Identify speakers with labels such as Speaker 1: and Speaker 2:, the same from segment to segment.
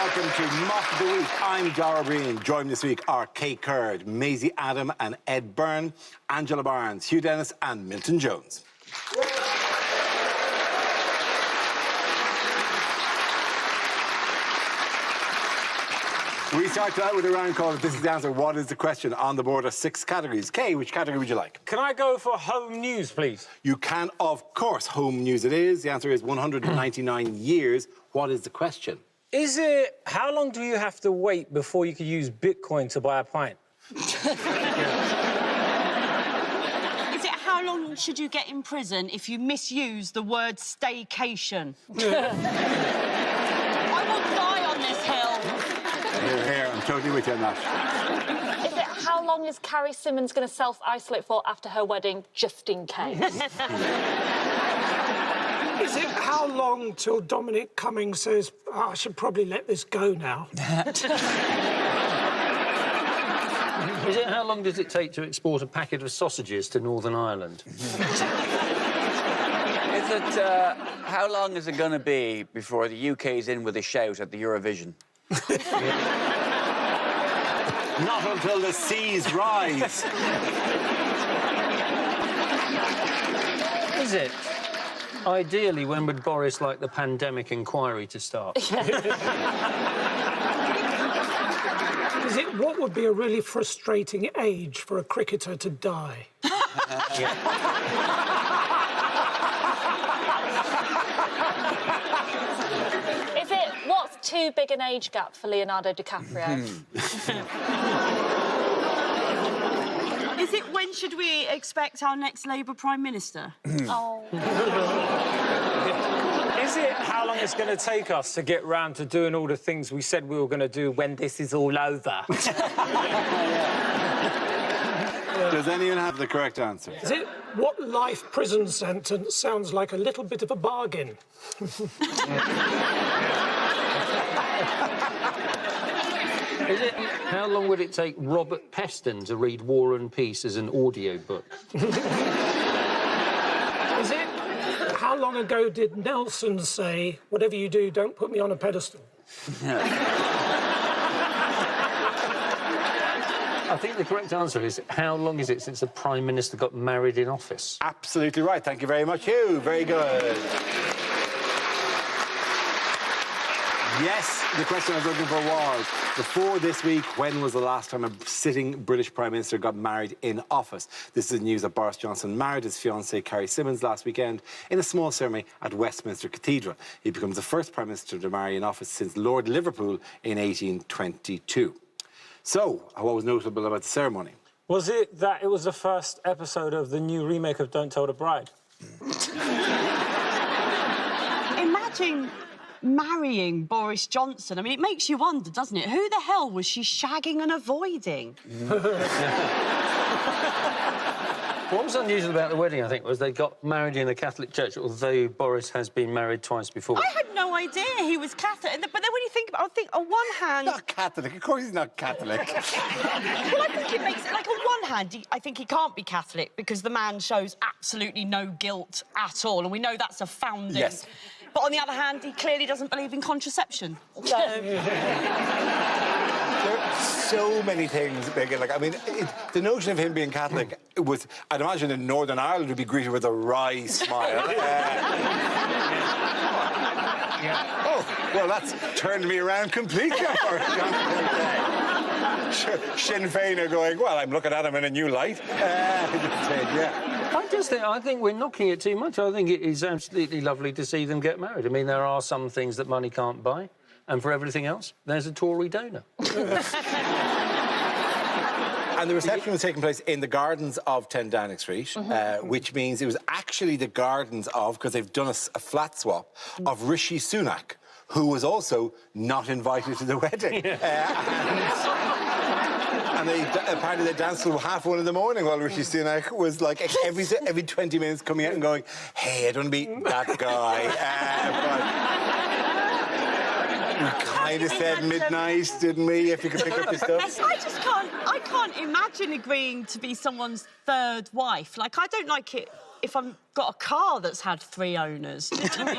Speaker 1: welcome to Mock of the Week. I'm Briain. Joined this week are Kate Curd, Maisie Adam and Ed Byrne, Angela Barnes, Hugh Dennis and Milton Jones. We start out with a round called This Is the Answer. What is the question? On the board are 6 categories. Kay, which category would you like?
Speaker 2: Can I go for home news, please?
Speaker 1: You can, of course. Home news it is. The answer is 199 years. What is the question?
Speaker 2: Is it, how long do you have to wait before you can use Bitcoin to buy a pint?
Speaker 3: Is it how long should you get in prison if you misuse the word staycation? I will die on this hill.
Speaker 1: Here, I'm totally with you on that.
Speaker 4: Is it how long is Carrie Simmons going to self-isolate for after her wedding, just in case?
Speaker 5: Is it how long till Dominic Cummings says, oh, I should probably let this go now?
Speaker 6: Is it how long does it take to export a packet of sausages to Northern Ireland?
Speaker 7: Is it, how long is it going to be before the UK's in with a shout at the Eurovision?
Speaker 1: Not until the seas rise.
Speaker 6: Is it? Ideally, when would Boris like the pandemic inquiry to start?
Speaker 5: Is it what would be a really frustrating age for a cricketer to die?
Speaker 4: Is it what's too big an age gap for Leonardo DiCaprio?
Speaker 3: Is it when should we expect our next Labour Prime Minister?
Speaker 4: Oh.
Speaker 2: Is it how long it's going to take us to get round to doing all the things we said we were going to do when this is all over?
Speaker 1: Does anyone have the correct answer?
Speaker 5: Is it what life prison sentence sounds like a little bit of a bargain?
Speaker 6: Is it how long would it take Robert Peston to read War and Peace as an audiobook?
Speaker 5: Is it how long ago did Nelson say, whatever you do, don't put me on a pedestal?
Speaker 6: I think the correct answer is how long is it since the Prime Minister got married in office?
Speaker 1: Absolutely right. Thank you very much, Hugh. Very good. Yes, the question I was looking for was, before this week, when was the last time a sitting British Prime Minister got married in office? This is news that Boris Johnson married his fiancée Carrie Simmons last weekend in a small ceremony at Westminster Cathedral. He becomes the first Prime Minister to marry in office since Lord Liverpool in 1822. So, what was notable about the ceremony?
Speaker 2: Was it that it was the first episode of the new remake of Don't Tell the Bride?
Speaker 3: Imagine marrying Boris Johnson. I mean, it makes you wonder, doesn't it? Who the hell was she shagging and avoiding?
Speaker 6: What was unusual about the wedding, I think, was they got married in a Catholic church, although Boris has been married twice before.
Speaker 3: I had no idea he was Catholic. But then when you think about it, I think on one hand...
Speaker 1: Not Catholic. Of course he's not Catholic.
Speaker 3: Well, I think it makes it... Like, on one hand, I think he can't be Catholic because the man shows absolutely no guilt at all, and we know that's a founding...
Speaker 1: Yes.
Speaker 3: But on the other hand, he clearly doesn't believe in contraception. So...
Speaker 1: There are so many things big. Like, I mean, the notion of him being Catholic was, I'd imagine in Northern Ireland would be greeted with a wry smile. Oh, well, that's turned me around completely. Sinn Féin are going, well, I'm looking at him in a new light.
Speaker 6: I think we're knocking it too much. I think it is absolutely lovely to see them get married. I mean, there are some things that money can't buy. And for everything else, there's a Tory donor.
Speaker 1: And the reception was taking place in the gardens of 10 Downing Street, which means it was actually the gardens of, because they've done a flat swap, of Rishi Sunak, who was also not invited to the wedding. And they apparently they danced till 1:30 in the morning while Rishi Sunak was like every 20 minutes coming out and going, hey, I don't want to be that guy. We kind of said midnight, didn't we, if you could pick up your stuff?
Speaker 3: I can't imagine agreeing to be someone's third wife. Like, I don't like it if I've got a car that's had 3 owners.
Speaker 4: Carrie's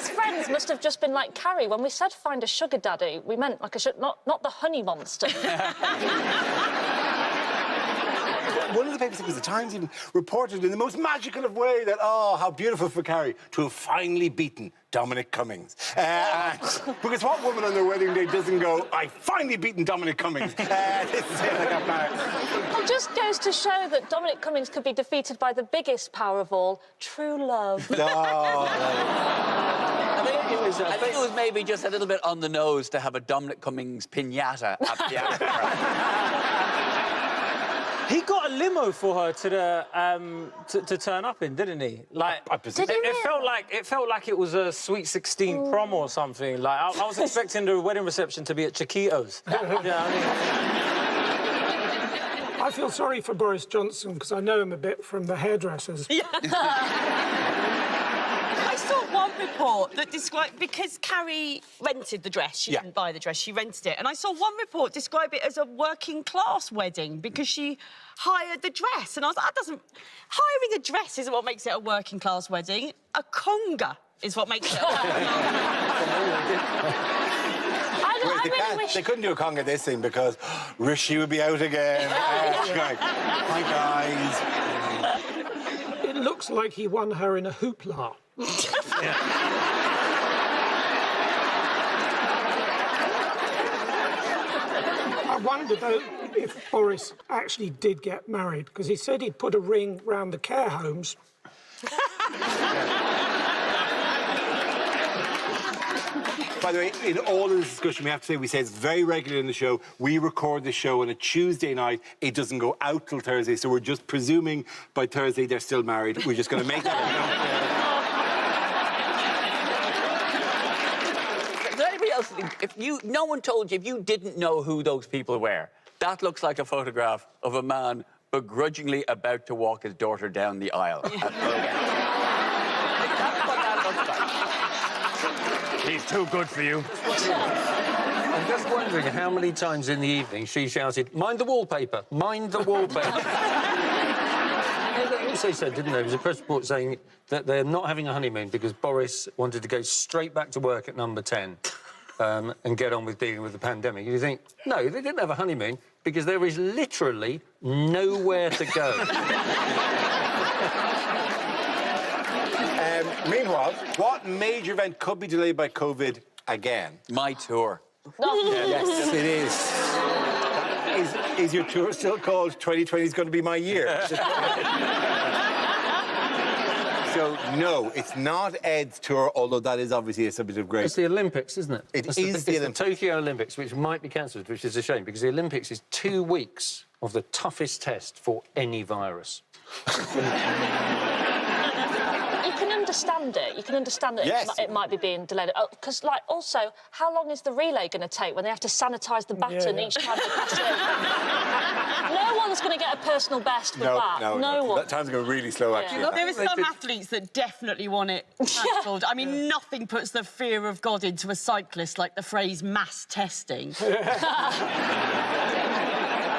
Speaker 4: friends must have just been like, Carrie, when we said find a sugar daddy, we meant like not the honey monster.
Speaker 1: One of the papers, it was the Times, even reported in the most magical of way that, oh, how beautiful for Carrie to have finally beaten Dominic Cummings. Because what woman on their wedding day doesn't go, I finally beaten Dominic Cummings? This is it, I got married.
Speaker 4: It just goes to show that Dominic Cummings could be defeated by the biggest power of all, true love.
Speaker 7: I think it was maybe just a little bit on the nose to have a Dominic Cummings piñata at the after.
Speaker 2: He got a limo for her to the to turn up in, didn't he? Like, it felt like it was a Sweet 16 prom or something. Like, I was expecting the wedding reception to be at Chiquitos. You know what I mean?
Speaker 5: I feel sorry for Boris Johnson because I know him a bit from the hairdressers.
Speaker 3: I saw one report that described... Because Carrie rented the dress, she didn't buy the dress, she rented it. And I saw one report describe it as a working-class wedding because she hired the dress. And I was like, that doesn't... Hiring a dress isn't what makes it a working-class wedding. A conga is what makes it a
Speaker 1: They couldn't do a conga this thing because Rishi would be out again. Hi, guys.
Speaker 5: It looks like he won her in a hoopla. I wonder, though, if Boris actually did get married, because he said he'd put a ring round the care homes.
Speaker 1: By the way, in all of this discussion, we have to say, we say it's very regular in the show. We record the show on a Tuesday night. It doesn't go out till Thursday, so we're just presuming by Thursday they're still married. We're just going to make that...
Speaker 7: Does anybody else think, no one told you, if you didn't know who those people were, that looks like a photograph of a man begrudgingly about to walk his daughter down the aisle. That's what that looks like.
Speaker 6: He's too good for you. I'm just wondering how many times in the evening she shouted, mind the wallpaper, mind the wallpaper. They also said, didn't they, there was a press report saying that they're not having a honeymoon because Boris wanted to go straight back to work at number 10 and get on with dealing with the pandemic. You think, no, they didn't have a honeymoon because there is literally nowhere to go.
Speaker 1: Meanwhile, what major event could be delayed by COVID again?
Speaker 7: My tour.
Speaker 1: Yes, it is. Is your tour still called 2020 is going to be my year? So, no, it's not Ed's tour, although that is obviously a subject of great...
Speaker 6: It's the Olympics, isn't it?
Speaker 1: It's the
Speaker 6: Tokyo Olympics, which might be cancelled, which is a shame, because the Olympics is 2 weeks of the toughest test for any virus.
Speaker 4: You can understand it. You can understand that it might be being delayed. Because, like, also, how long is the relay going to take when they have to sanitise the baton each time they pass it? No one's going to get a personal best with that. No one.
Speaker 1: That time's going really slow, actually.
Speaker 3: There are some athletes that definitely want it cancelled. I mean, nothing puts the fear of God into a cyclist like the phrase mass testing.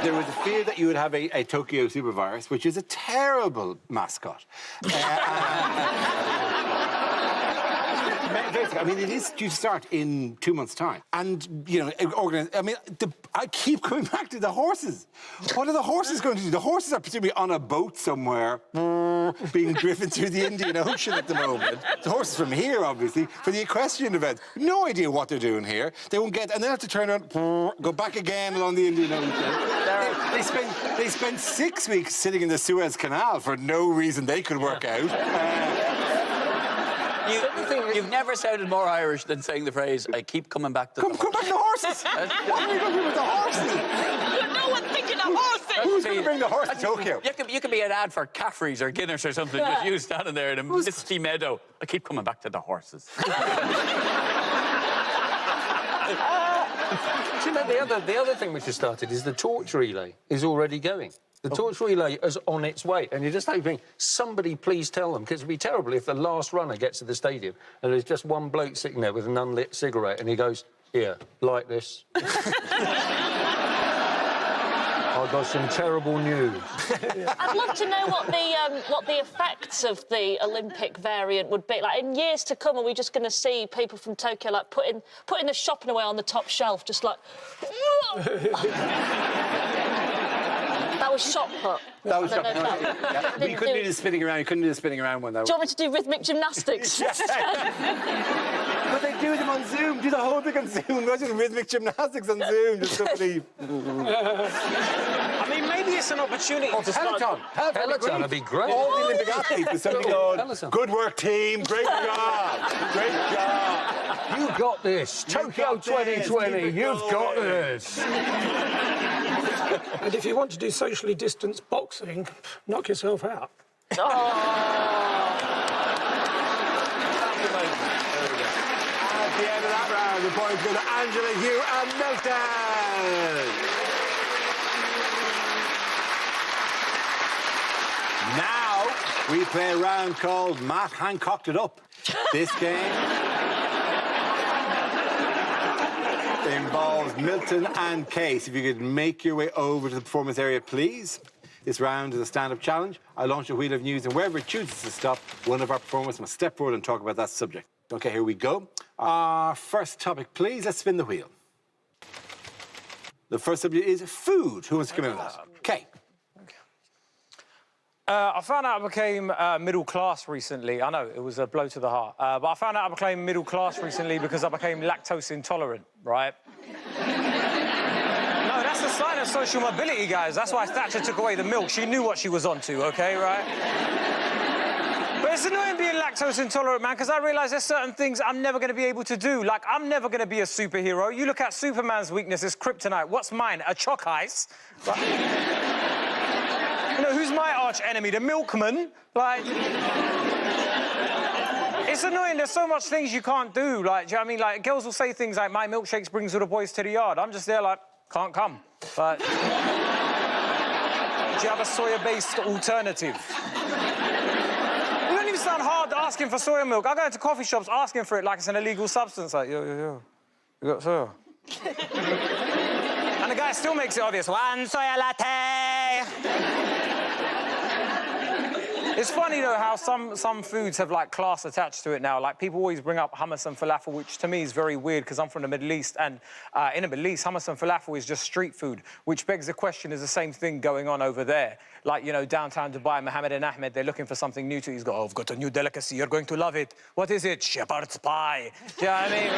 Speaker 1: There was a fear that you would have a Tokyo supervirus, which is a terrible mascot. I mean, it is due to start in 2 months' time. And, you know, I keep coming back to the horses. What are the horses going to do? The horses are presumably on a boat somewhere, being driven through the Indian Ocean at the moment. The horses from here, obviously, for the equestrian event. No idea what they're doing here. They won't get... And then have to turn around, go back again along the Indian Ocean. They spent 6 weeks sitting in the Suez Canal for no reason they could work out.
Speaker 7: You've never sounded more Irish than saying the phrase, I keep coming back to the horses.
Speaker 1: Come back to the horses! What are we going to do with the horses?
Speaker 3: No one's thinking of horses!
Speaker 1: Who's going to bring the horse to Tokyo?
Speaker 7: You could be an ad for Caffrey's or Guinness or something, just you standing there in a misty meadow. I keep coming back to the horses.
Speaker 6: You know, the other thing which has started is the torch relay is already going. The torch relay is on its way, and you're just hoping somebody please tell them, because it'd be terrible if the last runner gets to the stadium and there's just one bloke sitting there with an unlit cigarette and he goes, here, light this. I've got some terrible news.
Speaker 4: I'd love to know what the effects of the Olympic variant would be. Like, in years to come, are we just going to see people from Tokyo, like, putting the shopping away on the top shelf, just like... That was shot put.
Speaker 1: That was shot put. Yeah. You couldn't do the spinning around. You couldn't do the spinning around one, though.
Speaker 4: Do you want me to do rhythmic gymnastics?
Speaker 1: But they do them on Zoom. Do the whole thing on Zoom. Imagine rhythmic gymnastics on Zoom. Just somebody...
Speaker 2: I mean, maybe it's an opportunity to start...
Speaker 6: Peloton would be great.
Speaker 1: All the Olympic athletes with somebody going, good work, team. Great job. Great job.
Speaker 6: You got this. Tokyo 2020, you've got this.
Speaker 5: And if you want to do socially distanced boxing, knock yourself out.
Speaker 1: At the end of that round, the points go to Angela, Hugh and Milton. Now, we play a round called Matt Hancocked It Up. This game involves Milton and Case. If you could make your way over to the performance area, please. This round is a stand-up challenge. I launch a wheel of news, and wherever it chooses to stop, one of our performers must step forward and talk about that subject. OK, here we go. Our first topic, please. Let's spin the wheel. The first subject is food. Who wants to come in with that? OK.
Speaker 2: I found out I became middle class recently. I know, it was a blow to the heart. But I found out I became middle class recently because I became lactose intolerant, right? No, that's a sign of social mobility, guys. That's why Thatcher took away the milk. She knew what she was onto, OK, right? But it's annoying being lactose intolerant, man, because I realise there's certain things I'm never going to be able to do. Like, I'm never going to be a superhero. You look at Superman's weakness is kryptonite. What's mine? A chalk ice? Right? You know, who's my arch enemy? The milkman? Like... It's annoying. There's so much things you can't do. Like, do you know what I mean? Like, girls will say things like, my milkshakes brings all the boys to the yard. I'm just there like, can't come. But... do you have a soya-based alternative? You don't even sound hard asking for soya milk. I go into coffee shops asking for it like it's an illegal substance. Like, yo. You got soya? And the guy still makes it obvious. One soya latte! It's funny, though, how some foods have, like, class attached to it now. Like, people always bring up hummus and falafel, which to me is very weird because I'm from the Middle East, and in the Middle East, hummus and falafel is just street food, which begs the question, is the same thing going on over there? Like, you know, downtown Dubai, Mohammed and Ahmed, they're looking for something new to... He's got, oh, I've got a new delicacy, you're going to love it. What is it? Shepherd's pie. Do you know what I mean?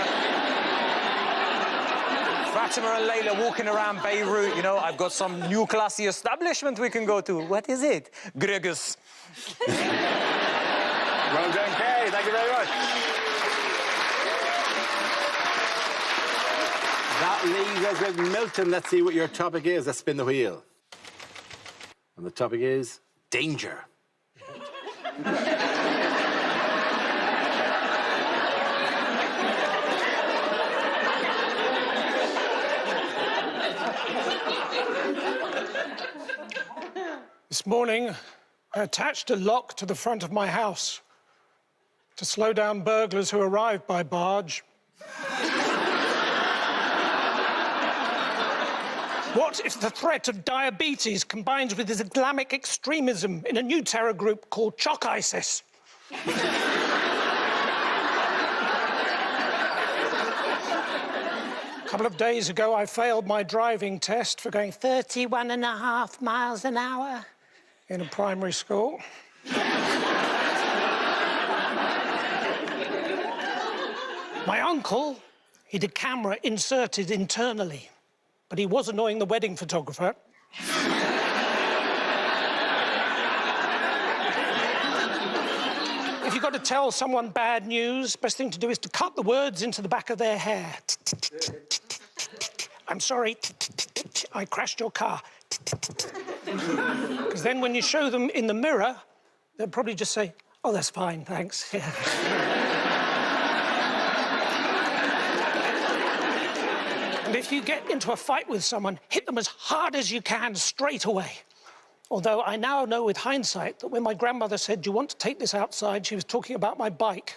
Speaker 2: Fatima and Layla walking around Beirut, you know, I've got some new classy establishment we can go to. What is it? Gregors.
Speaker 1: Well done, Kay. Thank you very much. That leaves us with Milton. Let's see what your topic is. Let's spin the wheel. And the topic is danger.
Speaker 5: This morning, I attached a lock to the front of my house to slow down burglars who arrived by barge. What if the threat of diabetes combines with Islamic extremism in a new terror group called Chalk ISIS? A couple of days ago, I failed my driving test for going 31.5 miles an hour in a primary school. My uncle, he had a camera inserted internally, but he was annoying the wedding photographer. If you've got to tell someone bad news, best thing to do is to cut the words into the back of their hair. I'm sorry, I crashed your car. Because then when you show them in the mirror, they'll probably just say, oh, that's fine, thanks. And if you get into a fight with someone, hit them as hard as you can straight away. Although I now know with hindsight that when my grandmother said, do you want to take this outside, she was talking about my bike.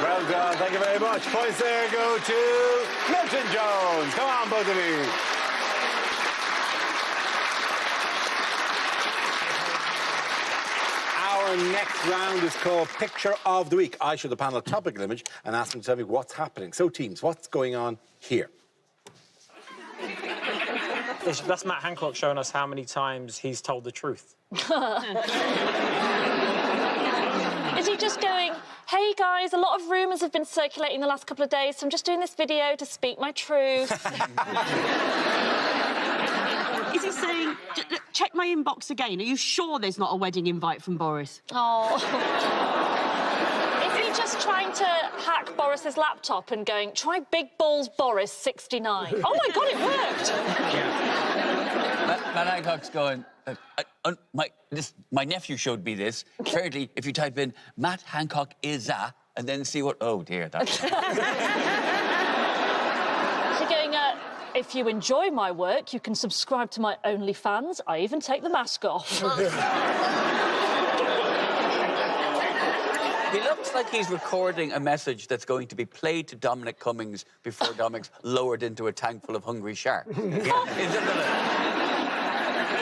Speaker 1: Well done, thank you very much. Points there go to Milton Jones. Come on, both of you. Our next round is called Picture of the Week. I show the panel a topical image and ask them to tell me what's happening. So, teams, what's going on here?
Speaker 2: That's Matt Hancock showing us how many times he's told the truth.
Speaker 4: Is he just going, hey, guys, a lot of rumours have been circulating the last couple of days, so I'm just doing this video to speak my truth?
Speaker 3: Is he saying, check my inbox again? Are you sure there's not a wedding invite from Boris?
Speaker 4: Oh. Is he just trying to hack Boris's laptop and going, try Big Balls Boris 69? Oh, my God, it worked!
Speaker 7: Matt Hancock's going, my nephew showed me this. Apparently, if you type in Matt Hancock is a, and then see what... Oh, dear, that's...
Speaker 4: Is he going, if you enjoy my work, you can subscribe to my OnlyFans. I even take the mask off.
Speaker 7: He looks like he's recording a message that's going to be played to Dominic Cummings before Dominic's lowered into a tank full of hungry sharks.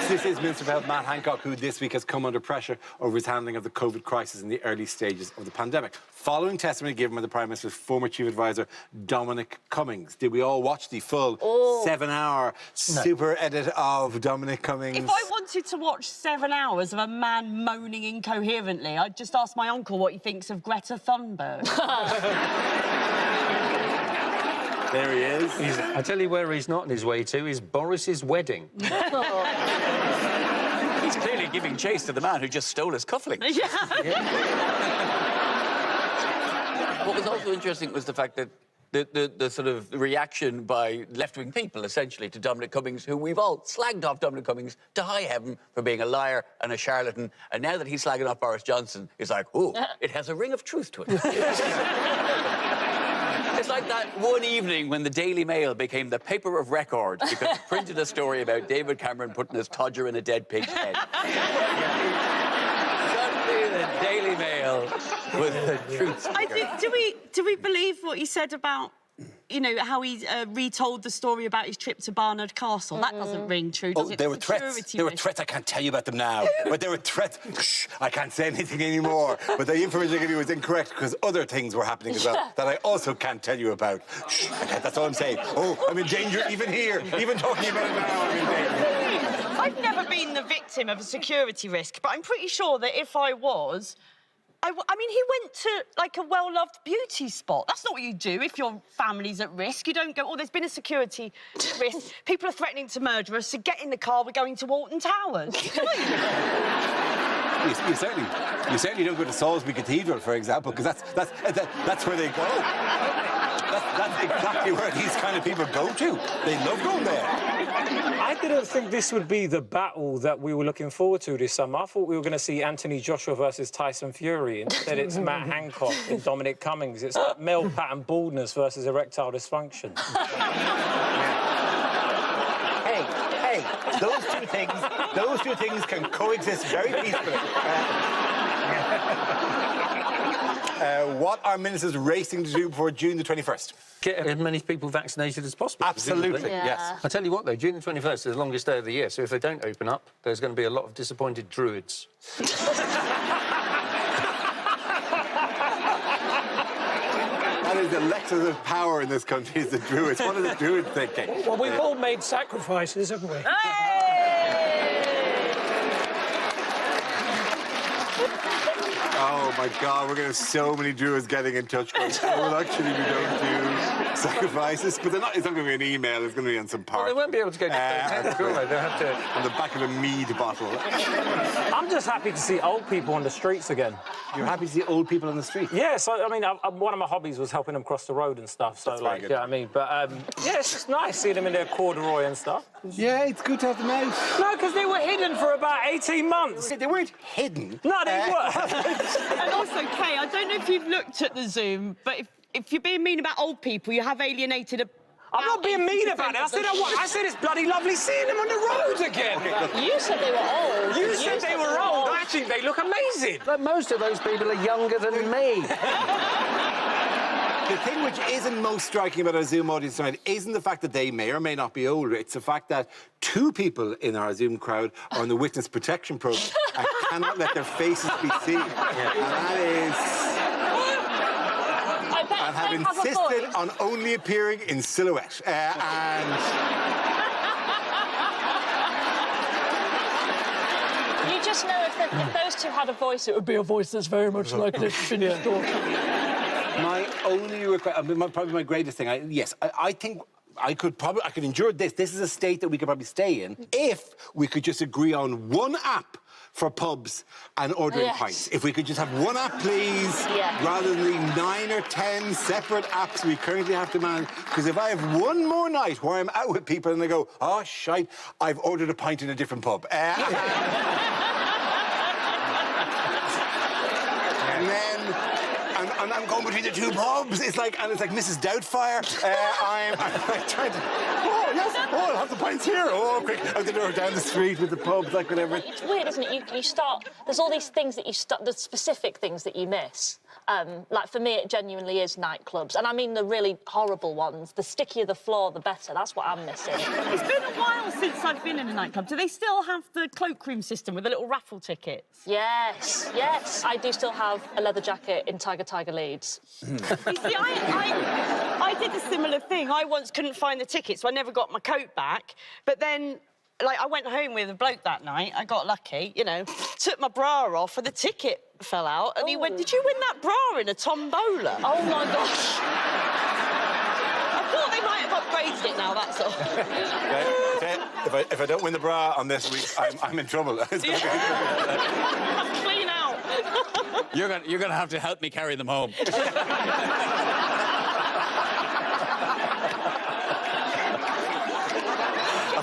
Speaker 1: This is Minister of Health Matt Hancock, who this week has come under pressure over his handling of the COVID crisis in the early stages of the pandemic. Following testimony given by the Prime Minister's former Chief Advisor, Dominic Cummings. Did we all watch the full 7-hour super edit of Dominic Cummings?
Speaker 3: If I wanted to watch 7 hours of a man moaning incoherently, I'd just ask my uncle what he thinks of Greta Thunberg.
Speaker 1: There he is.
Speaker 6: I tell you where he's not on his way to, is Boris's wedding.
Speaker 7: He's clearly giving chase to the man who just stole his cufflinks. What was also interesting was the fact that the sort of reaction by left-wing people, essentially, to Dominic Cummings, who we've all slagged off Dominic Cummings to high heaven for being a liar and a charlatan, and now that he's slagging off Boris Johnson, it's like, oh, it has a ring of truth to it. It's like that one evening when the Daily Mail became the paper of record because it printed a story about David Cameron putting his todger in a dead pig's head. Suddenly the Daily Mail was the truth.
Speaker 3: Do we believe what he said about, you know, how he retold the story about his trip to Barnard Castle? That doesn't ring true, does it?
Speaker 1: There were threats. There were threats. I can't tell you about them now. But there were threats. Shh, I can't say anything anymore. But the information I gave you was incorrect because other things were happening as well that I also can't tell you about. Shh, that's all I'm saying. Oh, I'm in danger even here. Even talking about it now, I'm in danger.
Speaker 3: I've never been the victim of a security risk, but I'm pretty sure that if I was... I mean, he went to, like, a well-loved beauty spot. That's not what you do if your family's at risk. You don't go, oh, there's been a security risk. People are threatening to murder us, so get in the car, we're going to Alton Towers.
Speaker 1: You certainly don't go to Salisbury Cathedral, for example, because that's where they go. That's exactly where these kind of people go to. They love going there.
Speaker 2: I didn't think this would be the battle that we were looking forward to this summer. I thought we were going to see Anthony Joshua versus Tyson Fury. Instead, it's Matt Hancock and Dominic Cummings. It's like male pattern baldness versus erectile dysfunction.
Speaker 1: Hey, those two things can coexist very peacefully. What are ministers racing to do before June the 21st?
Speaker 6: Get as many people vaccinated as possible.
Speaker 1: Absolutely, yes.
Speaker 6: I tell you what, though, June the 21st is the longest day of the year, so if they don't open up, there's going to be a lot of disappointed druids.
Speaker 1: That is the lexus of power in this country, is the druids. What are the druids thinking?
Speaker 5: Well, we've all made sacrifices, haven't we?
Speaker 1: Oh, my God, we're going to have so many druids getting in touch going, well, actually, we don't do sacrifices. But it's not going to be an email, it's going to be on some park.
Speaker 6: Well, they won't be able to go to they'll have to...
Speaker 1: On the back of a mead bottle.
Speaker 2: I'm just happy to see old people on the streets again.
Speaker 1: You're happy to see old people on the street?
Speaker 2: Yes, I mean, one of my hobbies was helping them cross the road and stuff. So,
Speaker 1: That's
Speaker 2: like,
Speaker 1: very good.
Speaker 2: yeah, I mean, but, yeah, it's just nice seeing them in their corduroy and stuff.
Speaker 1: Yeah, it's good to have them out.
Speaker 2: No, because they were hidden for about 18 months.
Speaker 1: They weren't hidden.
Speaker 2: No, they were.
Speaker 3: And also, Kay, I don't know if you've looked at the Zoom, but if you're being mean about old people, you have alienated a...
Speaker 2: I'm not being mean about it. I said it's bloody lovely seeing them on the road again.
Speaker 4: You said they were old.
Speaker 2: You said they were old. I think they look amazing.
Speaker 6: But most of those people are younger than me.
Speaker 1: The thing which isn't most striking about our Zoom audience tonight isn't the fact that they may or may not be older. It's the fact that 2 people in our Zoom crowd are on the witness protection program and cannot let their faces be seen. And that is... and have insisted on only appearing in silhouette.
Speaker 4: You just know if those 2 had a voice, it would be a voice that's very much like this finished daughter.
Speaker 1: My only request, probably my greatest thing, I think I could endure this. This is a state that we could probably stay in if we could just agree on one app for pubs and ordering pints. If we could just have one app, please, rather than the 9 or 10 separate apps we currently have to manage. Because if I have one more night where I'm out with people and they go, oh, shite, I've ordered a pint in a different pub. And then... And I'm going between the 2 pubs. It's like Mrs. Doubtfire. I'm trying to... Oh, yes. Oh, I'll have the pints here. Oh, quick. Out the door, down the street with the pubs, like whatever.
Speaker 4: It's weird, isn't it? You start... There's all these things that you start... The specific things that you miss. Like, for me, it genuinely is nightclubs. And I mean the really horrible ones. The stickier the floor, the better. That's what I'm missing.
Speaker 3: It's been a while since I've been in a nightclub. Do they still have the cloakroom system with the little raffle tickets?
Speaker 4: Yes, yes. I do still have a leather jacket in Tiger Leeds.
Speaker 3: You see, I did a similar thing. I once couldn't find the ticket, so I never got my coat back. But then... Like, I went home with a bloke that night. I got lucky, you know, took my bra off and the ticket fell out. And he went, did you win that bra in a tombola?
Speaker 4: Oh, my gosh.
Speaker 3: I thought they might have upgraded it now, that's all.
Speaker 1: Okay. If I don't win the bra on this week, I'm in trouble.
Speaker 3: I'm clean out.
Speaker 7: You're gonna have to help me carry them home.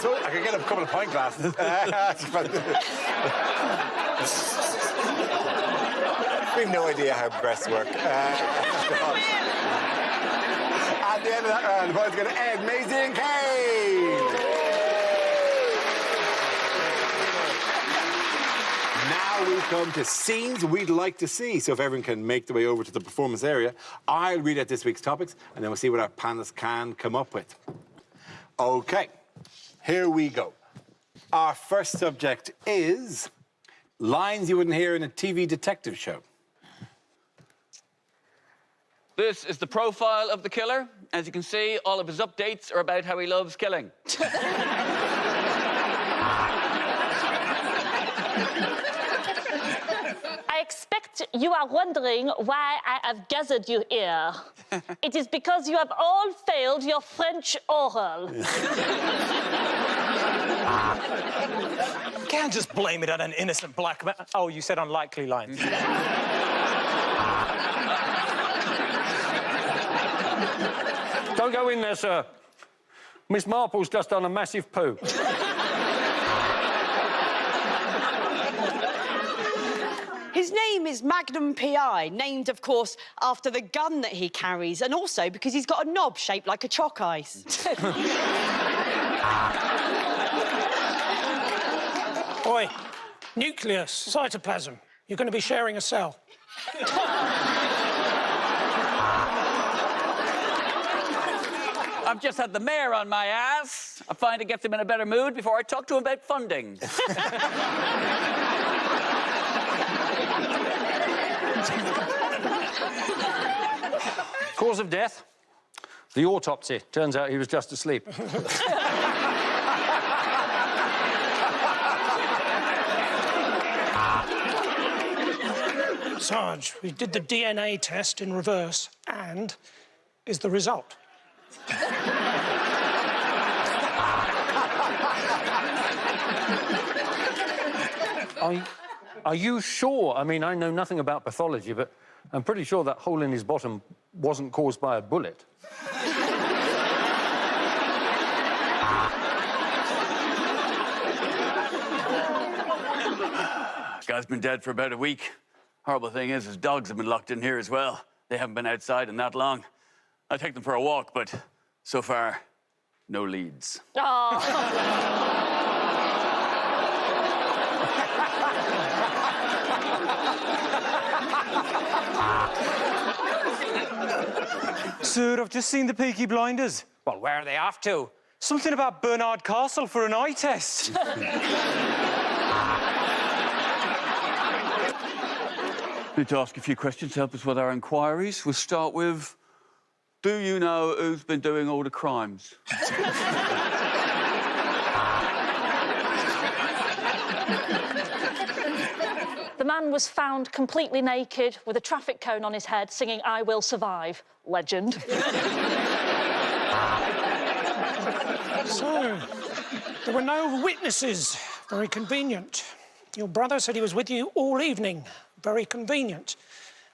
Speaker 1: I could get a couple of pint glasses. We have no idea how breasts work. At the end of that round, the points go to Ed, Maisie and Kate. Now we come to scenes we'd like to see. So if everyone can make their way over to the performance area, I'll read out this week's topics, and then we'll see what our panelists can come up with. OK. Here we go. Our first subject is lines you wouldn't hear in a TV detective show.
Speaker 7: This is the profile of the killer. As you can see, all of his updates are about how he loves killing.
Speaker 4: I expect you are wondering why I have gathered you here. It is because you have all failed your French oral.
Speaker 2: You can't just blame it on an innocent black man. Oh, you said unlikely lines.
Speaker 6: Don't go in there, sir. Miss Marple's just done a massive poo.
Speaker 3: His name is Magnum P.I., named, of course, after the gun that he carries, and also because he's got a knob shaped like a chalk ice.
Speaker 5: Oi, nucleus, cytoplasm. You're going to be sharing a cell.
Speaker 7: I've just had the mayor on my ass. I find it gets him in a better mood before I talk to him about funding.
Speaker 6: Cause of death? The autopsy. Turns out he was just asleep.
Speaker 5: Sarge, we did the DNA test in reverse, and is the result.
Speaker 6: Are you sure? I mean, I know nothing about pathology, but I'm pretty sure that hole in his bottom wasn't caused by a bullet.
Speaker 7: Guy's been dead for about a week. Horrible thing is, his dogs have been locked in here as well. They haven't been outside in that long. I take them for a walk, but so far, no leads.
Speaker 2: Sir, I've just seen the Peaky Blinders. Well, where are they off to? Something about Bernard Castle for an eye test.
Speaker 7: Need to ask a few questions to help us with our inquiries. We'll start with, do you know who's been doing all the crimes?
Speaker 4: The man was found completely naked with a traffic cone on his head singing I Will Survive. Legend.
Speaker 5: So, there were no witnesses. Very convenient. Your brother said he was with you all evening. Very convenient.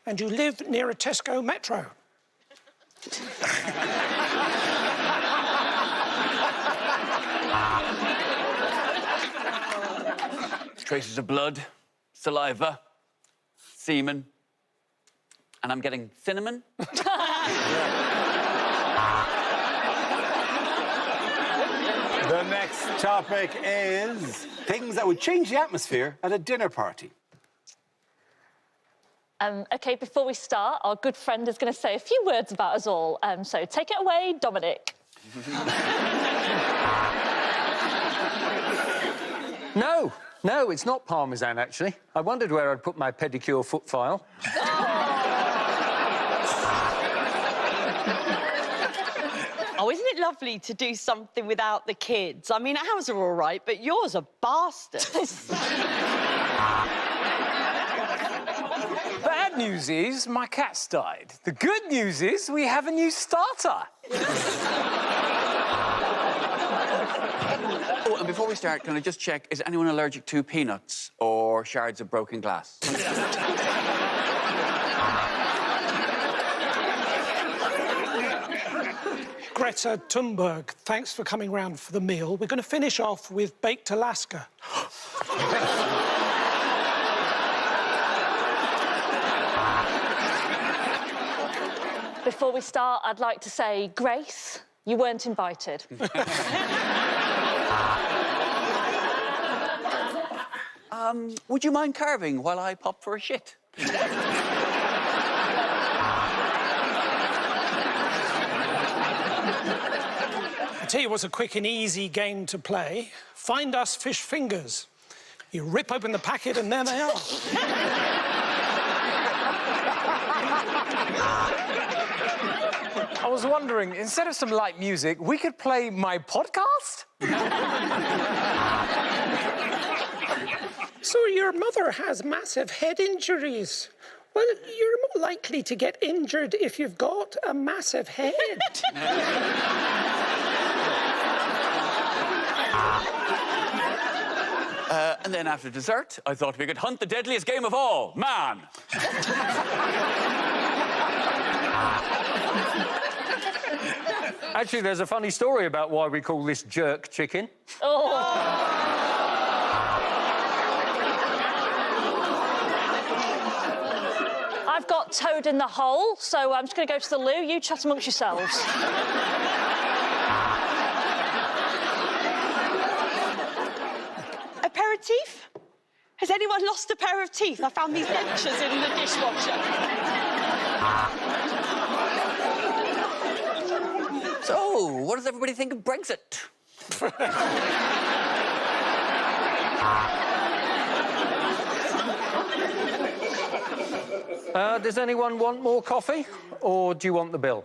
Speaker 5: And you live near a Tesco Metro.
Speaker 7: Traces of blood, saliva, semen, and I'm getting cinnamon.
Speaker 1: The next topic is things that would change the atmosphere at a dinner party.
Speaker 4: OK, before we start, our good friend is going to say a few words about us all. So take it away, Dominic.
Speaker 6: No, it's not Parmesan, actually. I wondered where I'd put my pedicure foot file.
Speaker 3: Oh, isn't it lovely to do something without the kids? I mean, ours are all right, but yours are bastards.
Speaker 2: Bad news is my cat's died. The good news is we have a new starter.
Speaker 7: Oh, and before we start, can I just check, is anyone allergic to peanuts or shards of broken glass?
Speaker 5: Greta Thunberg, thanks for coming round for the meal. We're going to finish off with baked Alaska.
Speaker 4: Before we start, I'd like to say, Grace, you weren't invited.
Speaker 7: Would you mind carving while I pop for a shit?
Speaker 5: I'll tell you what's a quick and easy game to play. Find us fish fingers. You rip open the packet and there they are.
Speaker 2: I was wondering, instead of some light music, we could play my podcast?
Speaker 5: So your mother has massive head injuries. Well, you're more likely to get injured if you've got a massive head.
Speaker 7: And then after dessert, I thought we could hunt the deadliest game of all, man.
Speaker 6: Actually, there's a funny story about why we call this jerk chicken.
Speaker 4: I've got Toad in the hole, so I'm just going to go to the loo. You chat amongst yourselves.
Speaker 3: A pair of teeth? Has anyone lost a pair of teeth? I found these dentures in the dishwasher.
Speaker 7: So, what does everybody think of Brexit?
Speaker 6: Does anyone want more coffee, or do you want the bill?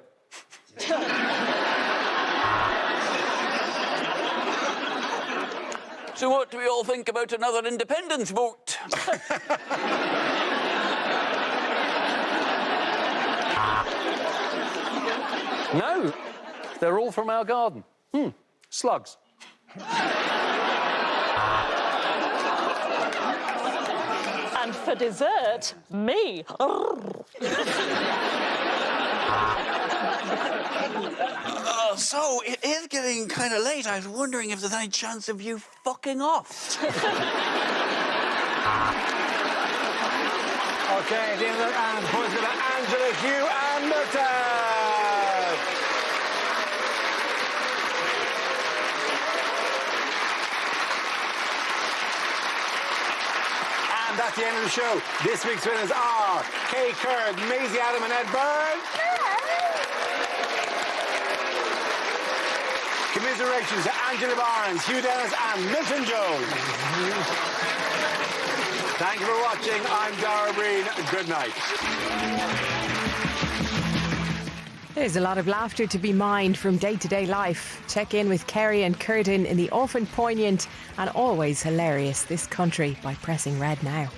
Speaker 7: So what do we all think about another independence vote?
Speaker 6: No, they're all from our garden. Slugs.
Speaker 4: And for dessert, me.
Speaker 7: So, it is getting kind of late. I was wondering if there's any chance of you fucking off.
Speaker 1: OK, the end of and points go to Angela, Hugh and Merton. And that's the end of the show. This week's winners are Kay Curd, Maisie Adam and Ed Byrne. Congratulations to Angela Barnes, Hugh Dennis and Milton Jones. Thank you for watching. I'm Dara Breen. Good night.
Speaker 8: There's a lot of laughter to be mined from day-to-day life. Check in with Kerry and Curtin in the often poignant and always hilarious This Country by pressing red now.